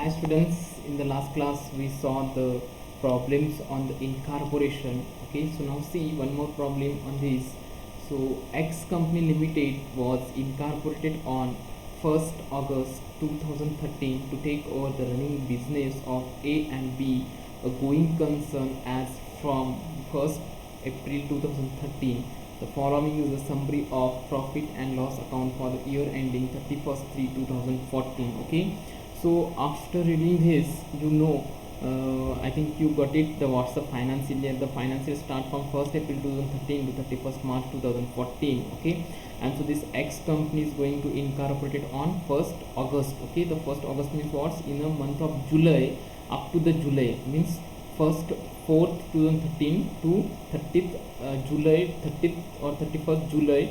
Hi students, in the last class we saw the problems on the incorporation. Okay, so now see one more problem on this. So X Company Limited was incorporated on 1st August 2013 to take over the running business of A and B, a going concern as from 1st April 2013. The following is a summary of profit and loss account for the year ending 31st 3 2014. Okay, so after reading this, I think you got it. The what's the financial year? The financial start from 1st April 2013 to 31st March 2014. Okay, and so this X company is going to incorporate it on 1st August. Okay, the 1st August means what's in the month of July up to the July means 1st 4th 2013 to 30th July 30th or 31st July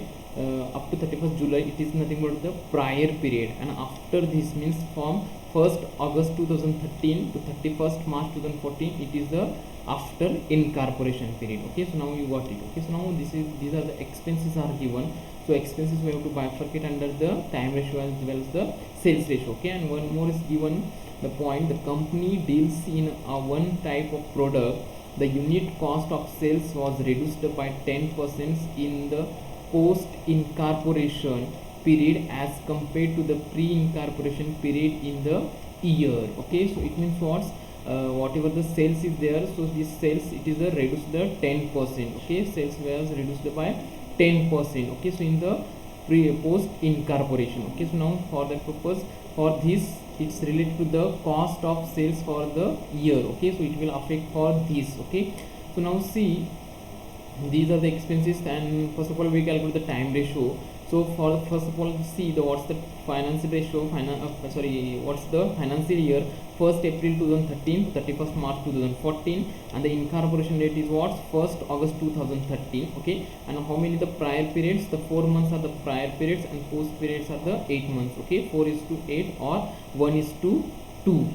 up to 31st July. It is nothing but the prior period, and after this means from 1st August 2013 to 31st March 2014, it is the after incorporation period. Okay, so now you got it. Okay, so now these are the expenses are given. So expenses we have to bifurcate under the time ratio as well as the sales ratio. Okay, and one more is given. The point, the company deals in a one type of product, the unit cost of sales was reduced by 10% in the post incorporation period as compared to the pre-incorporation period in the year. Okay, so it means whatever the sales is there, so this sales it is a reduced the 10%. Okay, sales was reduced by 10%. Okay, so in the post incorporation. Okay, so now for that purpose, for this it's related to the cost of sales for the year. Okay, so it will affect for this. Okay, so now see, these are the expenses, and first of all we calculate the time ratio. So for first of all, see the what's the financial ratio, what's the financial year 1st April 2013 to 31st March 2014, and the incorporation date is what 1st August 2013. Okay, and how many the prior periods? The 4 months are the prior periods and post periods are the 8 months. Okay, 4:8 or 1:2.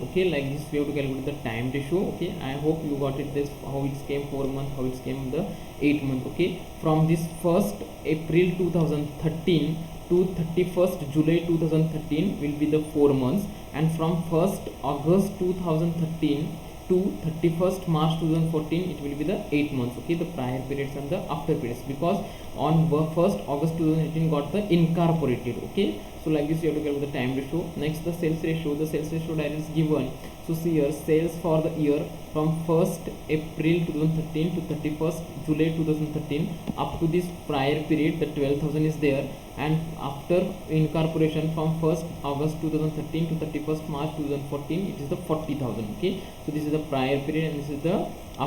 Okay, like this we have to calculate the time ratio. Okay, I hope you got it, this how it came 4 months, how it came the 8 month. Okay, from this 1st April 2013 to 31st July 2013 will be the 4 months, and from 1st August 2013 to 31st March 2014 it will be the 8 months. Okay, the prior periods and the after periods, because on 1st August 2018 got the incorporated. Okay, so like this you have to calculate the time ratio. Next, the sales ratio. The sales ratio diagram is given. So see here, sales for the year from 1st April 2013 to 31st July 2013 up to this prior period, the 12,000 is there, and after incorporation from 1st August 2013 to 31st March 2014 it is the 40,000. Okay, so this is the prior period and this is the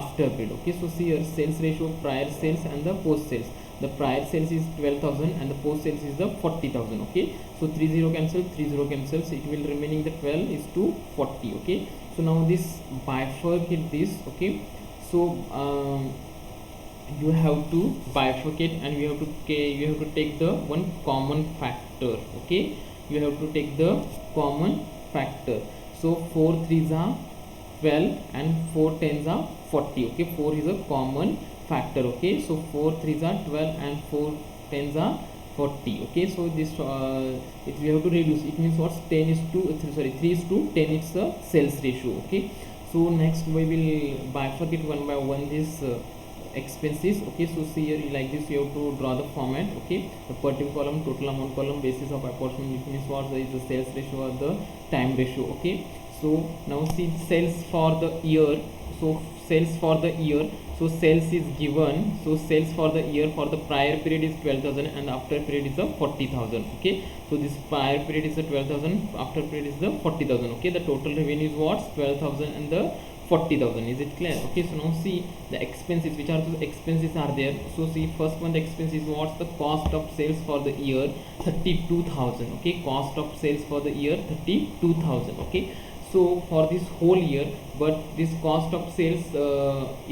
after period. Okay, so see here, sales ratio, prior sales and the post sales. The prior sales is 12,000 and the post sales is the 40,000. Okay, so 30 cancel, 30 cancels, it will remaining the 12 is to 40. Okay, so now this bifurcate this. Okay, so you have to bifurcate, and you have to take the one common factor. Okay, you have to take the common factor. So 4 3s are 12 and 4 10s are 40. Okay, 4 is a common factor. Okay, so 4 3s are 12 and 4 10s are 40. Okay, so this if we have to reduce, it means what's 10 is to 3 is to 10, it's the sales ratio. Okay, so next we will bifurcate one by one this expenses. Okay, so see here, like this you have to draw the format. Okay, the particular column, total amount column, basis of apportionment, it means what is the sales ratio or the time ratio. Okay, so now see sales for the year. So sales for the year, so sales is given. So sales for the year for the prior period is 12,000 and after period is the 40,000. Okay, so this prior period is the 12,000, after period is the 40,000. Okay, the total revenue is what 12,000 and the 40,000. Is it clear? Okay, so now see the expenses, which are the expenses are there. So see, first one, the expense is what's the cost of sales for the year 32,000. Okay, cost of sales for the year 32,000. Okay, so for this whole year, but this cost of sales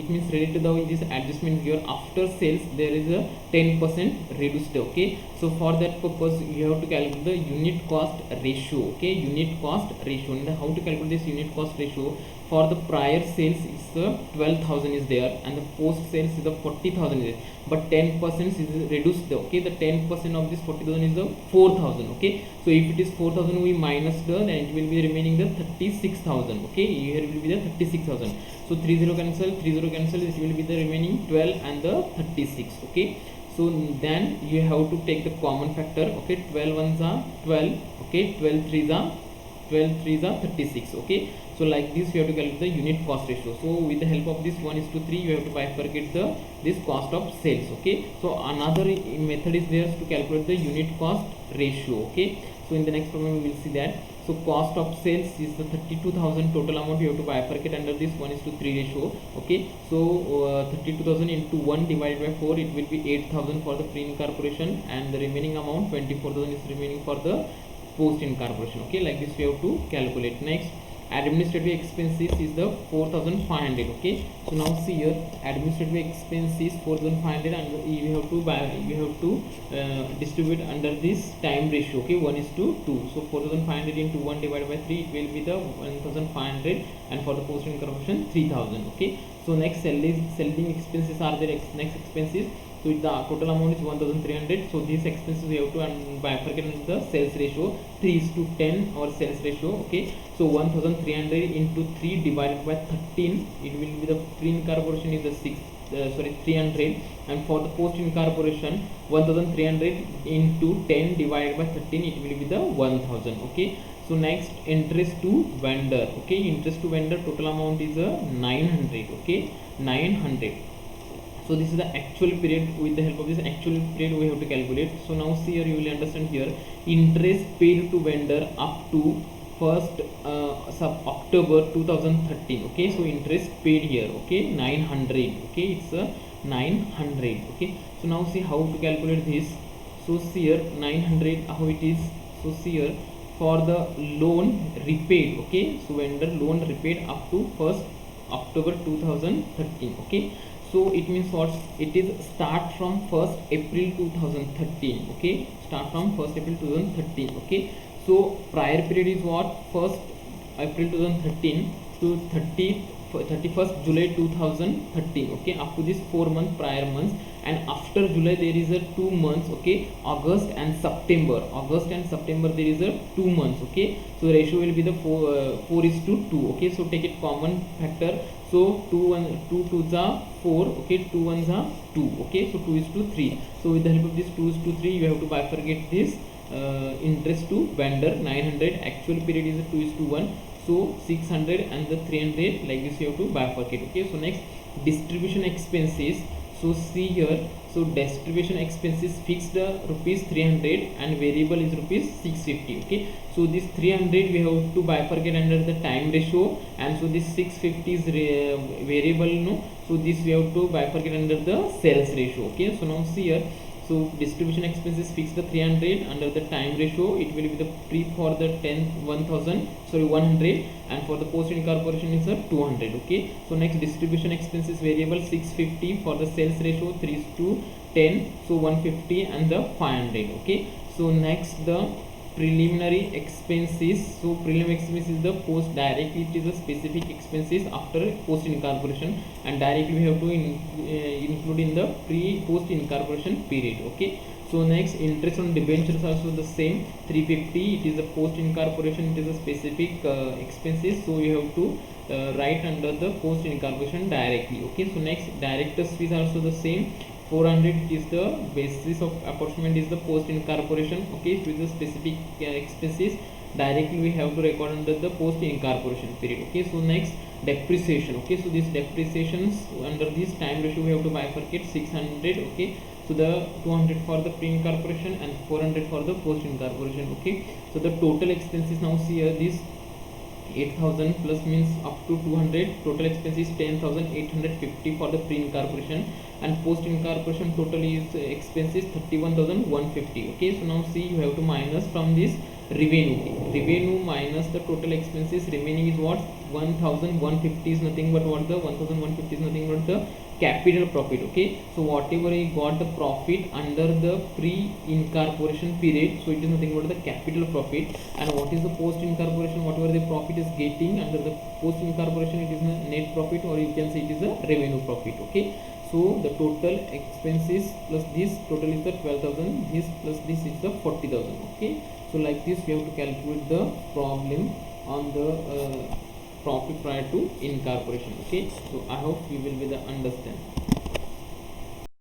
it means related to the this adjustment here after sales there is a 10% reduced. Okay, so for that purpose you have to calculate the unit cost ratio. Okay, unit cost ratio, and how to calculate this unit cost ratio? for the prior sales is the 12,000 is there, and the post sales is the 40,000 is there, but 10% is reduced the, okay, the 10% of this 40,000 is the 4,000. okay, so if it is 4,000 we minus the, then it will be remaining the 36,000. okay, here will be the 36,000. So 30 cancel, 30 cancel, it will be the remaining 12 and the 36. okay, so then you have to take the common factor. okay, 12 ones are 12. okay, 12 threes are 36. okay, so like this you have to calculate the unit cost ratio. So with the help of this 1:3 you have to bifurcate the this cost of sales. okay, so another method is there to calculate the unit cost ratio. okay, so in the next problem we will see that. So cost of sales is the 32,000 total amount, you have to bifurcate under this 1:3 ratio. okay, so 32,000 into 1 divided by 4, it will be 8,000 for the pre-incorporation, and the remaining amount 24,000 is remaining for the post incorporation. okay, like this we have to calculate. Next, administrative expenses is the 4,500. okay, so now see here, administrative expenses 4,500, and you have to distribute under this time ratio. okay, 1:2. so 4,500 into 1 divided by 3, it will be the 1,500, and for the post incorporation 3,000. okay, so next, selling expenses are there. Next expenses, so the total amount is 1,300. so these expenses we have to bifurcate into the sales ratio. 3:10 our sales ratio. okay, so 1,300 into 3 divided by 13, it will be the pre-incorporation is the 300, and for the post incorporation 1,300 into 10 divided by 13, it will be the 1,000. okay, so next, interest to vendor. okay, interest to vendor total amount is 900. okay, 900. so this is the actual period. With the help of this actual period we have to calculate. So now see here, you will understand here, interest paid to vendor up to 1st October 2013. okay, so interest paid here, okay, 900. okay, it's 900. okay, so now see how to calculate this. So see here, 900 how it is. so see here, for the loan repaid, okay, so vendor loan repaid up to 1st October 2013. okay, so it means what, it is start from 1st April 2013. okay, start from 1st April 2013. okay, so prior period is what, 1st April 2013 to 31st July 2013. okay, up to this 4 months prior months, and after July there is a 2 months. okay, August and September there is a 2 months. okay, so ratio will be the 4:2. okay, so take it common factor. so 2 2s are 4. okay, 2 1s are 2. okay, so 2:3. so with the help of this 2:3 you have to bifurcate this interest to vendor. 900 actual period is a 2:1. so 600 and the 300, like this you have to bifurcate. okay, so next, distribution expenses. so see here, so distribution expenses fixed rupees 300 and variable is rupees 650. okay, so this 300 we have to bifurcate under the time ratio, and so this 650 is variable, no, so this we have to bifurcate under the sales ratio. okay, so now see here, so distribution expenses fixed the 300 under the time ratio, it will be the pre for the 100, and for the post incorporation is 200. okay, so next, distribution expenses variable 650 for the sales ratio 3:10, so 150 and the 500. okay, so next, the preliminary expenses. so preliminary expenses is the post, directly it is the specific expenses after post incorporation, and directly we have to include in the post incorporation period. okay, so next, interest on debentures also the same, 350. it is the post incorporation, it is a specific expenses, so you have to write under the post incorporation directly. okay, so next, directors fees also the same, 400 is the basis of apportionment is the post incorporation. okay, with the specific expenses directly we have to record under the post incorporation period. okay, so next, depreciation. okay, so this depreciations under this time ratio we have to bifurcate 600. okay, so the 200 for the pre incorporation and 400 for the post incorporation. okay, so the total expenses, now see here, this 8,000 plus means up to 200, total expenses 10,850 for the pre incorporation, and post incorporation total is expenses 31,150. okay, so now see, you have to minus from this revenue. Okay, revenue minus the total expenses remaining is what? 1150 is nothing but what? The 1150 is nothing but the capital profit. Okay, so whatever he got the profit under the pre incorporation period, so it is nothing but the capital profit. And what is the post incorporation? Whatever the profit is getting under the post incorporation, it is a net profit, or you can say it is a revenue profit. Okay, so the total expenses plus this total is the 12,000, this plus this is the 40,000. Okay, so like this we have to calculate the problem on the profit prior to incorporation. Okay, so I hope you will be the understand.